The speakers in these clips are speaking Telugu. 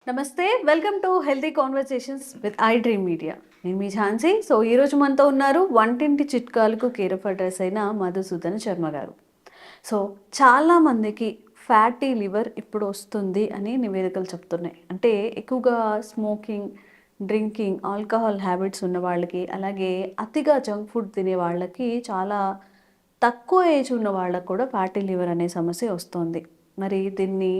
నమస్తే, welcome to healthy conversations with I dream media. నేను మీ ఝాన్సీ. సో ఈరోజు మనతో ఉన్నారు వంటింటి చిట్కాలకు కేర్ ఆఫ్ అడ్రస్ అయిన మధుసూదన్ శర్మ గారు. సో చాలామందికి ఫ్యాటీ లివర్ ఇప్పుడు వస్తుంది అని నివేదికలు చెప్తున్నాయి. అంటే ఎక్కువగా స్మోకింగ్, డ్రింకింగ్, ఆల్కహాల్ హ్యాబిట్స్ ఉన్న వాళ్ళకి, అలాగే అతిగా జంక్ ఫుడ్ తినే వాళ్ళకి, చాలా తక్కువ ఏజ్ ఉన్న వాళ్ళకు కూడా ఫ్యాటీ లివర్ అనే సమస్య వస్తుంది. మరి దీన్ని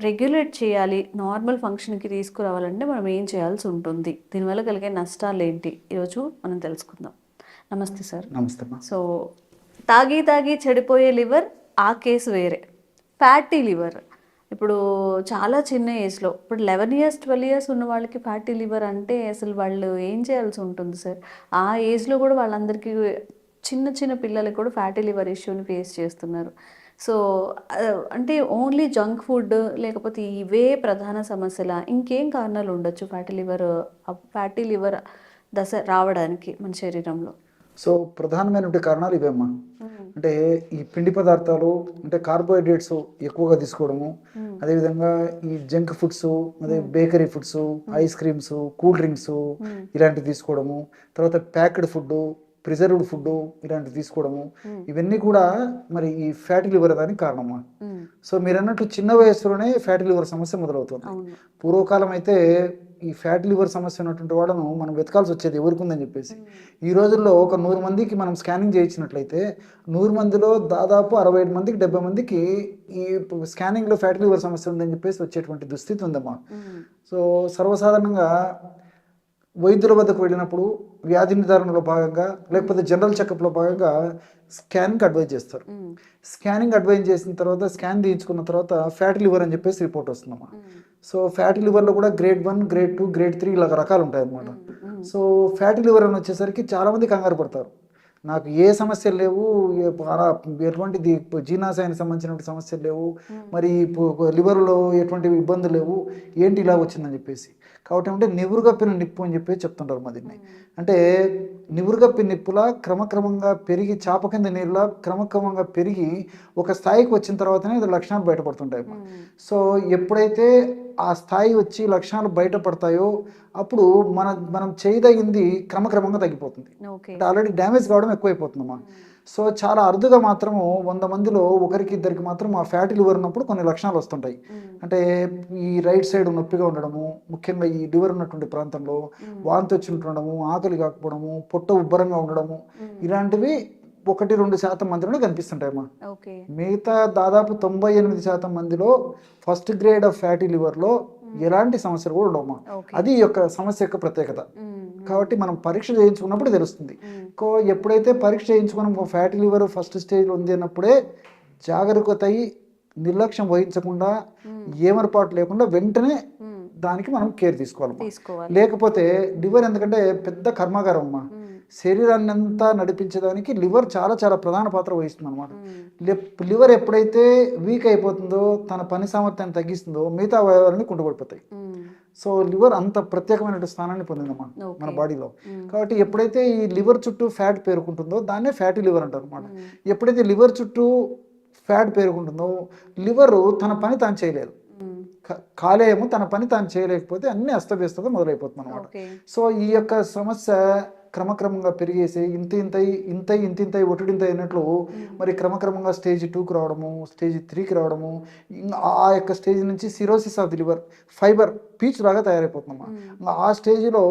రెగ్యులేట్ చేయాలి, నార్మల్ ఫంక్షన్కి తీసుకురావాలంటే మనం ఏం చేయాల్సి ఉంటుంది, దీనివల్ల కలిగే నష్టాలు ఏంటి, ఈరోజు మనం తెలుసుకుందాం. నమస్తే సార్. నమస్తే. సో తాగి తాగి చెడిపోయే లివర్ ఆ కేసు వేరే. ఫ్యాటీ లివర్ ఇప్పుడు చాలా చిన్న ఏజ్లో, ఇప్పుడు 11 ఇయర్స్ 12 ఇయర్స్ ఉన్న వాళ్ళకి ఫ్యాటీ లివర్ అంటే అసలు వాళ్ళు ఏం చేయాల్సి ఉంటుంది సార్? ఆ ఏజ్లో కూడా వాళ్ళందరికీ, చిన్న చిన్న పిల్లలకు కూడా ఫ్యాటీ లివర్ ఇష్యూని ఫేస్ చేస్తున్నారు. సో అంటే ఓన్లీ జంక్ ఫుడ్, లేకపోతే ఇవే ప్రధాన సమస్యల, ఇంకేం కారణాలు ఉండొచ్చు ఫ్యాటీ లివర్ దశ రావడానికి మన శరీరంలో? సో ప్రధానమైనటువంటి కారణాలు ఇవేమ్మా. అంటే ఈ పిండి పదార్థాలు, అంటే కార్బోహైడ్రేట్స్ ఎక్కువగా తీసుకోవడము, అదేవిధంగా ఈ జంక్ ఫుడ్స్, అదే bakery foods, ice creams, cool drinks ఇలాంటివి తీసుకోవడము, తర్వాత ప్యాక్డ్ ఫుడ్, ప్రిజర్వ్డ్ ఫుడ్ ఇలాంటివి తీసుకోవడము, ఇవన్నీ కూడా మరి ఈ ఫ్యాటీ లివర్ దానికి కారణమా. సో మీరు అన్నట్టు చిన్న వయసులోనే ఫ్యాటీ లివర్ సమస్య మొదలవుతుంది. పూర్వకాలం అయితే ఈ ఫ్యాటీ లివర్ సమస్య ఉన్నటువంటి వాళ్ళను మనం వెతకాల్సి వచ్చేది ఎవరికి ఉందని చెప్పేసి. ఈ రోజుల్లో ఒక 100 మందికి మనం స్కానింగ్ చేయించినట్లయితే 100 మందిలో దాదాపు 65 మందికి 70 మందికి ఈ స్కానింగ్లో ఫ్యాటీ లివర్ సమస్య ఉందని చెప్పేసి వచ్చేటువంటి దుస్థితి ఉందమ్మా. సో సర్వసాధారణంగా వైద్యుల వద్దకు వెళ్ళినప్పుడు వ్యాధి నిర్ధారణలో భాగంగా, లేకపోతే జనరల్ చెకప్లో భాగంగా స్కానింగ్ అడ్వైజ్ చేస్తారు. స్కానింగ్ అడ్వైజ్ చేసిన తర్వాత, స్కాన్ తీయించుకున్న తర్వాత ఫ్యాటీ లివర్ అని చెప్పేసి రిపోర్ట్ వస్తుందమ్మా. సో ఫ్యాటీ లివర్లో కూడా గ్రేడ్ 1, గ్రేడ్ 2, గ్రేడ్ 3 ఇలా రకాలు ఉంటాయి అన్నమాట. సో ఫ్యాటీ లివర్ అని వచ్చేసరికి చాలామంది కంగారు పడతారు. నాకు ఏ సమస్యలు లేవు, ఎటువంటిది జీర్ణాశయానికి సంబంధించినటువంటి సమస్యలు లేవు, మరి లివర్లో ఎటువంటి ఇబ్బందులు లేవు, ఏంటి ఇలా వచ్చిందని చెప్పేసి. కాబట్టి అంటే నివురుగప్పిన నిప్పు అని చెప్పేసి చెప్తుంటారు మా దీన్ని. అంటే నివురుగప్పిన నిప్పులా క్రమక్రమంగా పెరిగి, చాప కింద నీరులా క్రమక్రమంగా పెరిగి ఒక స్థాయికి వచ్చిన తర్వాతనే లక్షణాలు బయటపడుతుంటాయి. సో ఎప్పుడైతే ఆ స్థాయి వచ్చి లక్షణాలు బయటపడతాయో అప్పుడు మనం చేయదగింది క్రమక్రమంగా తగ్గిపోతుంది. అంటే ఆల్రెడీ డ్యామేజ్ కావడం ఎక్కువైపోతుందమ్మా. సో చాలా అరుదుగా మాత్రము 100 మందిలో ఒకరికి ఇద్దరికి మాత్రం ఆ ఫ్యాటీ లివర్ ఉన్నప్పుడు కొన్ని లక్షణాలు వస్తుంటాయి. అంటే ఈ రైట్ సైడ్ నొప్పిగా ఉండడము, ముఖ్యంగా ఈ లివర్ ఉన్నటువంటి ప్రాంతంలో వాంతి వచ్చి ఉండడము, ఆకలి కాకపోవడము, పొట్ట ఉబ్బరంగా ఉండడము, ఇలాంటివి 1-2% మందిలోనే కనిపిస్తుంటాయమ్మా. మిగతా దాదాపు 98% మందిలో ఫస్ట్ గ్రేడ్ ఆఫ్ ఫ్యాటీ లివర్లో ఎలాంటి సమస్యలు కూడా ఉండవమ్మా. అది యొక్క సమస్య యొక్క ప్రత్యేకత. కాబట్టి మనం పరీక్ష చేయించుకున్నప్పుడు తెలుస్తుంది. ఎప్పుడైతే పరీక్ష చేయించుకున్నాం ఫ్యాటీ లివర్ ఫస్ట్ స్టేజ్లో ఉంది అన్నప్పుడే జాగ్రత్త అయ్యి, నిర్లక్ష్యం వహించకుండా, ఏమరపాటు లేకుండా వెంటనే దానికి మనం కేర్ తీసుకోవాలి. లేకపోతే లివర్ ఎందుకంటే పెద్ద కర్మాగారం అమ్మా. శరీరాన్ని అంతా నడిపించడానికి లివర్ చాలా చాలా ప్రధాన పాత్ర వహిస్తుంది అనమాట. లివర్ ఎప్పుడైతే వీక్ అయిపోతుందో, తన పని సామర్థ్యాన్ని తగ్గిస్తుందో, మిగతా అవయవాలని కుంటుపడిపోతాయి. సో లివర్ అంత ప్రత్యేకమైన స్థానాన్ని పొందిందమ్మా మన బాడీలో. కాబట్టి ఎప్పుడైతే ఈ లివర్ చుట్టూ ఫ్యాట్ పేరుకుంటుందో దాన్నే ఫ్యాటీ లివర్ అంటారు అనమాట. ఎప్పుడైతే లివర్ చుట్టూ ఫ్యాట్ పేరుకుంటుందో లివర్ తన పని తాను చేయలేదు, కాలేయము తన పని తాను చేయలేకపోతే అన్ని అస్తవ్యస్తగా మొదలైపోతుంది అనమాట. సో ఈ యొక్క సమస్య క్రమక్రమంగా పెరిగేసి ఇంత ఒటిడింత అయినట్లు మరి క్రమక్రమంగా స్టేజ్ 2కి రావడము, స్టేజ్ 3కి రావడము, ఆ యొక్క స్టేజ్ నుంచి cirrhosis of the liver, fibre పీచు లాగా తయారైపోతుందమ్మా. ఆ స్టేజ్లో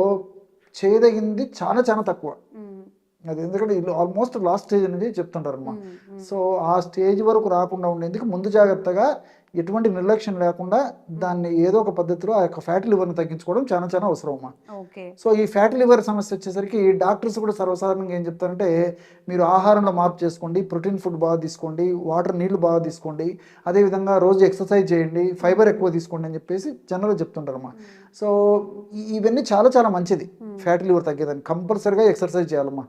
చేయదగింది చాలా చాలా తక్కువ. అది ఎందుకంటే ఆల్మోస్ట్ లాస్ట్ స్టేజ్ అనేది చెప్తుంటారు అమ్మా. సో ఆ స్టేజ్ వరకు రాకుండా ఉండేందుకు ముందు జాగ్రత్తగా, ఎటువంటి నిర్లక్ష్యం లేకుండా దాన్ని ఏదో ఒక పద్ధతిలో ఆ యొక్క ఫ్యాటీ లివర్ని తగ్గించుకోవడం చాలా చాలా అవసరం అమ్మా. సో ఈ ఫ్యాటీ లివర్ సమస్య వచ్చేసరికి డాక్టర్స్ కూడా సర్వసాధారణంగా ఏం చెప్తారంటే, మీరు ఆహారంలో మార్పు చేసుకోండి, ప్రోటీన్ ఫుడ్ బాగా తీసుకోండి, నీళ్లు బాగా తీసుకోండి, అదేవిధంగా రోజు ఎక్సర్సైజ్ చేయండి, ఫైబర్ ఎక్కువ తీసుకోండి అని చెప్పేసి జనరల్గా చెప్తుంటారమ్మా. సో ఇవన్నీ చాలా చాలా మంచిది. ఫ్యాటీ లివర్ తగ్గేదాన్ని కంపల్సరీగా ఎక్సర్సైజ్ చేయాలమ్మా.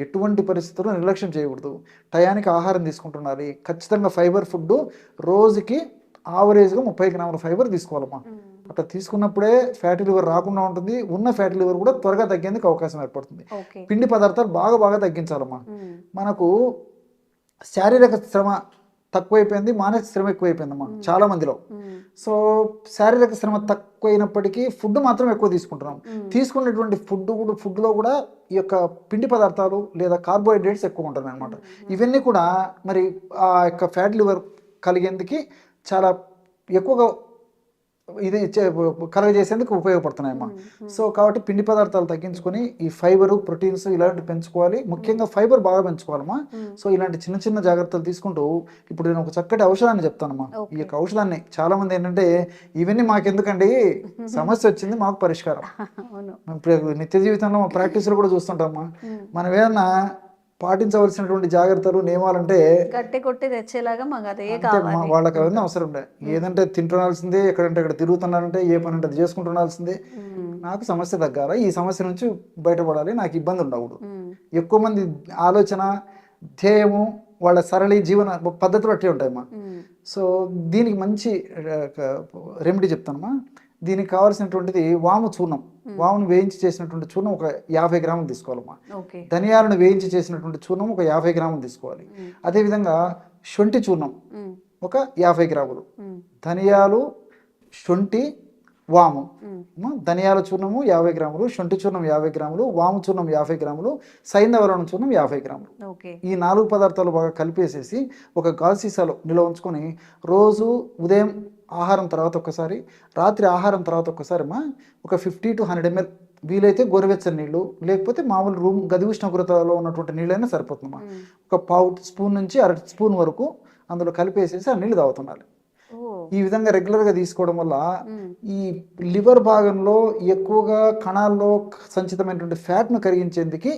ఎటువంటి పరిస్థితుల్లో నిర్లక్ష్యం చేయకూడదు. టయానికి ఆహారం తీసుకుంటున్నారు, ఖచ్చితంగా ఫైబర్ ఫుడ్ రోజుకి ఆవరేజ్గా 30 గ్రాముల ఫైబర్ తీసుకోవాలమ్మా. అట్లా తీసుకున్నప్పుడే ఫ్యాటీ లివర్ రాకుండా ఉంటుంది. ఉన్న ఫ్యాటీ లివర్ కూడా త్వరగా తగ్గేందుకు అవకాశం ఏర్పడుతుంది. పిండి పదార్థాలు బాగా తగ్గించాలమ్మా. మనకు శారీరక శ్రమ తక్కువైపోయింది, మానసిక శ్రమ ఎక్కువైపోయిందమ్మా చాలా మందిలో. సో శారీరక శ్రమ తక్కువైనప్పటికీ ఫుడ్ మాత్రం ఎక్కువ తీసుకుంటున్నాం. తీసుకున్నటువంటి ఫుడ్లో కూడా ఈ యొక్క పిండి పదార్థాలు లేదా కార్బోహైడ్రేట్స్ ఎక్కువ ఉంటున్నాయి అనమాట. ఇవన్నీ కూడా మరి ఆ యొక్క ఫ్యాట్ లివర్ కలిగేందుకు చాలా ఎక్కువగా ఇది కలగజేసేందుకు ఉపయోగపడుతున్నాయమ్మా. సో కాబట్టి పిండి పదార్థాలు తగ్గించుకొని ఈ ఫైబరు, ప్రోటీన్స్ ఇలాంటివి పెంచుకోవాలి. ముఖ్యంగా ఫైబర్ బాగా పెంచుకోవాలమ్మా. సో ఇలాంటి చిన్న చిన్న జాగ్రత్తలు తీసుకుంటూ ఇప్పుడు నేను ఒక చక్కటి ఔషధాన్ని చెప్తానమ్మా. ఈ యొక్క ఔషధాన్ని చాలా మంది ఏంటంటే ఇవన్నీ మాకెందుకండి, సమస్య వచ్చింది మాకు పరిష్కారం. ఇప్పుడు నిత్య జీవితంలో మా ప్రాక్టీస్లో కూడా చూస్తుంటామమ్మా. మనం ఏదన్నా పాటించవలసినటువంటి జాగ్రత్తలు నియమాలంటే గట్టి కొట్టి తెచ్చేలాగా మాకు అదే వాళ్ళకి అవన్నీ అవసరం లే. ఏదంటే తింటున్నాల్సిందే, ఎక్కడంటే ఇక్కడ తిరుగుతున్నారంటే ఏ పని అంటే అది చేసుకుంటున్నాల్సిందే. నాకు సమస్య తగ్గాల, ఈ సమస్య నుంచి బయటపడాలి, నాకు ఇబ్బంది ఉండకూడదు. ఎక్కువ మంది ఆలోచన, ధ్యేయము, వాళ్ళ సరళి జీవన పద్ధతులు అట్టే ఉంటాయమ్మా. సో దీనికి మంచి రెమెడీ చెప్తానమ్మా. దీనికి కావాల్సినటువంటిది వాము చూర్ణం. వామును వేయించి చేసినటువంటి చూర్ణం ఒక 50 గ్రాములు తీసుకోవాలమ్మా. ధనియాలను వేయించి చేసినటువంటి చూర్ణం ఒక 50 గ్రాములు తీసుకోవాలి. అదేవిధంగా శొంఠి చూర్ణం ఒక 50 గ్రాములు. ధనియాలు, శొంఠి, వాము. ధనియాల చూర్ణము 50 గ్రాములు, శొంఠి చూర్ణం 50 గ్రాములు, వాము చూర్ణం 50 గ్రాములు, సైంధవరం చూర్ణం 50 గ్రాములు. ఈ 4 పదార్థాలు బాగా కలిపేసేసి ఒక గాజు సీసాలో నిల్వ ఉంచుకొని రోజు ఉదయం ఆహారం తర్వాత ఒక్కసారి, రాత్రి ఆహారం తర్వాత ఒక్కసారి ఒక 50 to 100 ml, వీలైతే గోరువెచ్చని నీళ్ళు, లేకపోతే మామూలు గది ఉష్ణోగ్రతలో ఉన్నటువంటి నీళ్ళైనా సరిపోతుందమ్మా. ఒక పావు స్పూన్ నుంచి 1/2 స్పూన్ వరకు అందులో కలిపేసేసి ఆ నీళ్ళు తాగుతుండాలి. ఈ విధంగా రెగ్యులర్గా తీసుకోవడం వల్ల ఈ లివర్ భాగంలో ఎక్కువగా కణాల్లో సంచితమైనటువంటి ఫ్యాట్ను కరిగించేందుకు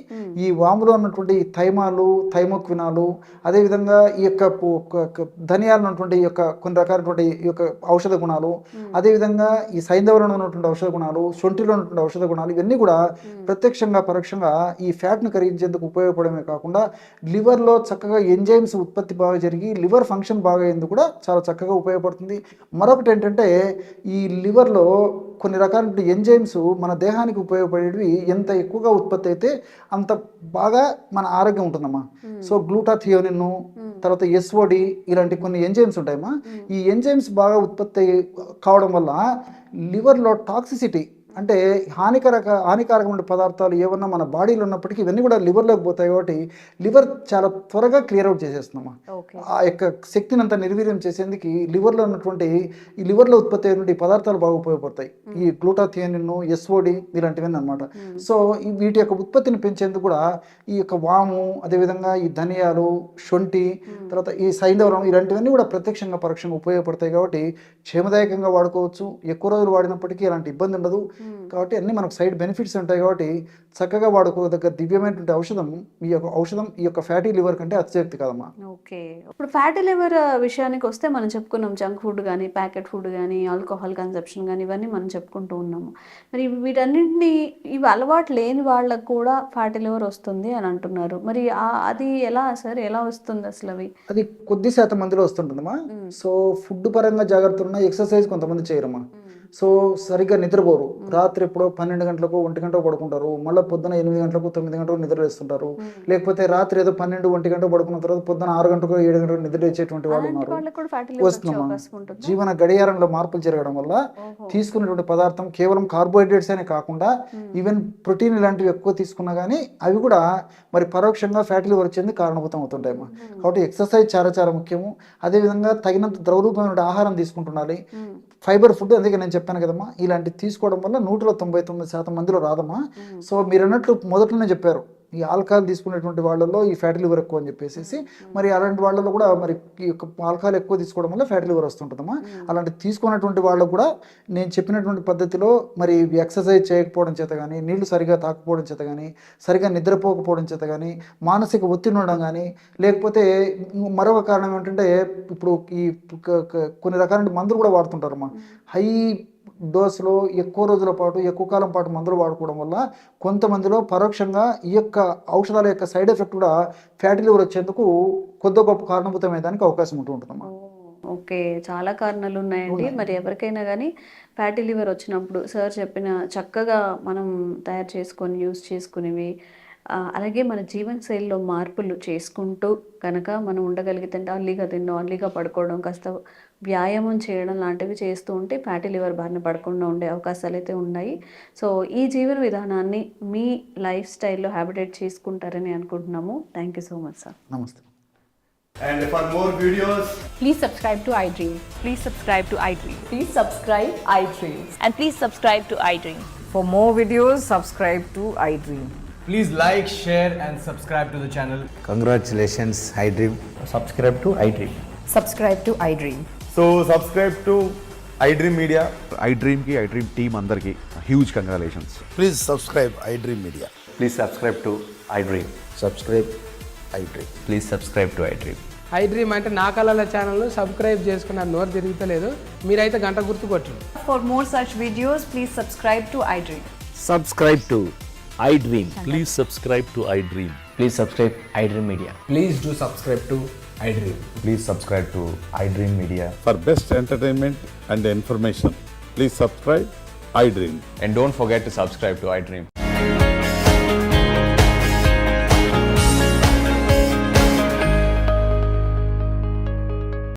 ఈ వాములో ఉన్నటువంటి థైమాలు, థైమోక్వినాలు, అదేవిధంగా ఈ యొక్క ధనియాలు ఉన్నటువంటి ఈ యొక్క కొన్ని రకాలైనటువంటి ఈ యొక్క ఔషధ గుణాలు, అదేవిధంగా ఈ సైంధవరంలో ఉన్నటువంటి ఔషధ గుణాలు, శొంఠిలో ఉన్నటువంటి ఔషధ గుణాలు, ఇవన్నీ కూడా ప్రత్యక్షంగా పరోక్షంగా ఈ ఫ్యాట్ను కరిగించేందుకు ఉపయోగపడమే కాకుండా లివర్లో చక్కగా ఎంజైమ్స్ ఉత్పత్తి బాగా జరిగి లివర్ ఫంక్షన్ బాగా అయ్యేందుకు కూడా చాలా చక్కగా ఉపయోగపడుతుంది. మరొకటి ఏంటంటే ఈ లివర్లో కొన్ని రకాల ఎంజైమ్స్ మన దేహానికి ఉపయోగపడేవి ఎంత ఎక్కువగా ఉత్పత్తి అయితే అంత బాగా మన ఆరోగ్యం ఉంటుందమ్మా. సో గ్లూటాథియోనిన్, తర్వాత ఎస్ఓడి, ఇలాంటి కొన్ని ఎంజైమ్స్ ఉంటాయమ్మా. ఈ ఎంజైమ్స్ బాగా ఉత్పత్తి కావడం వల్ల లివర్లో టాక్సిసిటీ అంటే హానికారకమైన పదార్థాలు ఏమన్నా మన బాడీలో ఉన్నప్పటికీ ఇవన్నీ కూడా లివర్లోకి పోతాయి. కాబట్టి లివర్ చాలా త్వరగా క్లియర్ అవుట్ చేసేస్తున్నామా. ఆ యొక్క శక్తిని అంతా నిర్వీర్యం చేసేందుకు లివర్లో ఉన్నటువంటి ఈ లివర్లో ఉత్పత్తి అయినటువంటి పదార్థాలు బాగా ఉపయోగపడతాయి. ఈ గ్లూటాథియోనిన్, ఎస్ఓడి ఇలాంటివన్నీ అనమాట. సో వీటి యొక్క ఉత్పత్తిని పెంచేందుకు కూడా ఈ యొక్క వాము, అదేవిధంగా ఈ ధనియాలు, శొంఠి, తర్వాత ఈ సైంధవరం ఇలాంటివన్నీ కూడా ప్రత్యక్షంగా పరోక్షంగా ఉపయోగపడతాయి. కాబట్టి క్షేమదాయకంగా వాడుకోవచ్చు. ఎక్కువ రోజులు వాడినప్పటికీ ఎలాంటి ఇబ్బంది ఉండదు. కాబట్టి అన్ని మనకు సైడ్ బెనిఫిట్స్ ఉంటాయి. కాబట్టి చక్కగా వాడుకోదగ్గ దివ్యమైనటువంటి ఔషధం ఈ యొక్క ఫ్యాటీ లివర్ కంటే అతిశక్తి కాదమ్మా. ఓకే, ఇప్పుడు ఫ్యాటీ లివర్ విషయానికి వస్తే మనం చెప్పుకున్నాం జంక్ ఫుడ్ కానీ, ప్యాకెట్ ఫుడ్ కానీ, ఆల్కహాల్ కన్సంప్షన్ కానీ, ఇవన్నీ మనం చెప్పుకుంటూ ఉన్నాము. మరి వీటన్నింటినీ ఇవి అలవాటు లేని వాళ్ళకు కూడా ఫ్యాటీ లివర్ వస్తుంది అని అంటున్నారు. మరి అది ఎలా సార్, ఎలా వస్తుంది అసలు? అది కొద్ది శాతం మందిలో వస్తుంటుందమ్మా. సో ఫుడ్ పరంగా జాగ్రత్తలు ఉన్నాయి, ఎక్సర్సైజ్ కొంతమంది చేయరమ్మా. సో సరిగ్గా నిద్రపోరు. రాత్రి ఎప్పుడో 12 గంటలకు 1 గంటకు పడుకుంటారు. మళ్ళీ పొద్దున 8 గంటలకు 9 గంటలకు నిద్ర వేస్తుంటారు. లేకపోతే రాత్రి ఏదో 12, 1 గంటకు పడుకున్న తర్వాత పొద్దున 6 గంటలకు 7 గంటలకు నిద్ర వేసేటువంటి వాళ్ళు ఉన్నారు. వస్తున్నామా. జీవన గడియారంలో మార్పులు జరగడం వల్ల తీసుకున్నటువంటి పదార్థం కేవలం కార్బోహైడ్రేట్స్ అనే కాకుండా ఈవెన్ ప్రోటీన్ ఇలాంటివి ఎక్కువ తీసుకున్నా కానీ అవి కూడా మరి పరోక్షంగా ఫ్యాటీ లివర్ వచ్చేందుకు కారణభూతం అవుతుంటాయమ్మా. కాబట్టి ఎక్సర్సైజ్ చాలా చాలా ముఖ్యము. అదేవిధంగా తగినంత ద్రవరూపమైన ఆహారం తీసుకుంటుండాలి. ఫైబర్ ఫుడ్, అందుకే నేను చెప్పాను కదమ్మా, ఇలాంటివి తీసుకోవడం వల్ల 199% మందిలో రాదమ్మా. సో మీరు అన్నట్లు మొదట్లోనే చెప్పారు, ఈ ఆల్కహాల్ తీసుకునేటువంటి వాళ్ళలో ఈ ఫ్యాటీ లివర్ ఎక్కువ అని చెప్పేసి, మరి అలాంటి వాళ్ళలో కూడా మరి ఈ యొక్క ఆల్కహాల్ ఎక్కువ తీసుకోవడం వల్ల ఫ్యాటీ లివర్ వస్తుంటుందమ్మా. అలాంటి తీసుకున్నటువంటి వాళ్ళకు కూడా నేను చెప్పినటువంటి పద్ధతిలో మరి ఎక్సర్సైజ్ చేయకపోవడం చేత కానీ, నీళ్లు సరిగా తాకపోవడం చేత కానీ, సరిగా నిద్రపోకపోవడం చేత కానీ, మానసిక ఒత్తిడి ఉండడం కానీ, లేకపోతే మరొక కారణం ఏంటంటే ఇప్పుడు ఈ కొన్ని రకాల మందులు కూడా వాడుతుంటారమ్మా. హై డోస్లో ఎక్కువ రోజుల పాటు, ఎక్కువ కాలం పాటు మందులు వాడుకోవడం వల్ల కొంతమందిలో పరోక్షంగా ఈ యొక్క ఔషధాల యొక్క సైడ్ ఎఫెక్ట్ కూడా ఫ్యాటీ లివర్ వచ్చేందుకు కొద్ది గొప్ప కారణభూతమయ్యేదానికి అవకాశం ఉంటుందమ్మా. ఓకే, చాలా కారణాలు ఉన్నాయండి. మరి ఎవరికైనా కానీ ఫ్యాటీ లివర్ వచ్చినప్పుడు సార్ చెప్పిన చక్కగా మనం తయారు చేసుకొని యూస్ చేసుకునేవి అలాగే మన జీవన శైలిలో మార్పులు చేసుకుంటూ కనుక మనం ఉండగలిగితే అర్లీగా తినడం, అర్లీగా పడుకోవడం, కాస్త వ్యాయామం చేయడం లాంటివి చేస్తూ ఉంటే ఫ్యాటీ లివర్ బారిన పడకుండా ఉండే అవకాశాలు అయితే ఉన్నాయి. సో ఈ జీవన విధానాన్ని మీ లైఫ్ స్టైల్లో హ్యాబిటేట్ చేసుకుంటారని అనుకుంటున్నాము. Thank you so much sir. నమస్తే. And for more videos, Please subscribe to iDream. Please subscribe to iDream. Please subscribe iDream. And please subscribe to iDream. For more videos, subscribe to iDream. please like, share, and subscribe to the channel. Congratulations, iDream. Subscribe to iDream. Subscribe to iDream. So subscribe to iDream Media. iDream की iDream team अंदर की huge congratulations. Please subscribe iDream Media. Please subscribe to iDream. Subscribe iDream. Please subscribe to iDream. iDream అంటే నా కళల ఛానల్ను సబ్స్క్రైబ్ చేసుకున్నారు, నోరు తిరుగుతలేదు. మీరైతే గంట గుర్తు కొట్టండి. For more such videos, please subscribe to iDream. Subscribe to iDream. Please subscribe to iDream. Please subscribe iDream Media. Please do subscribe to iDream. Please subscribe to iDream Media. For best entertainment and information, please subscribe iDream. And don't forget to subscribe to iDream.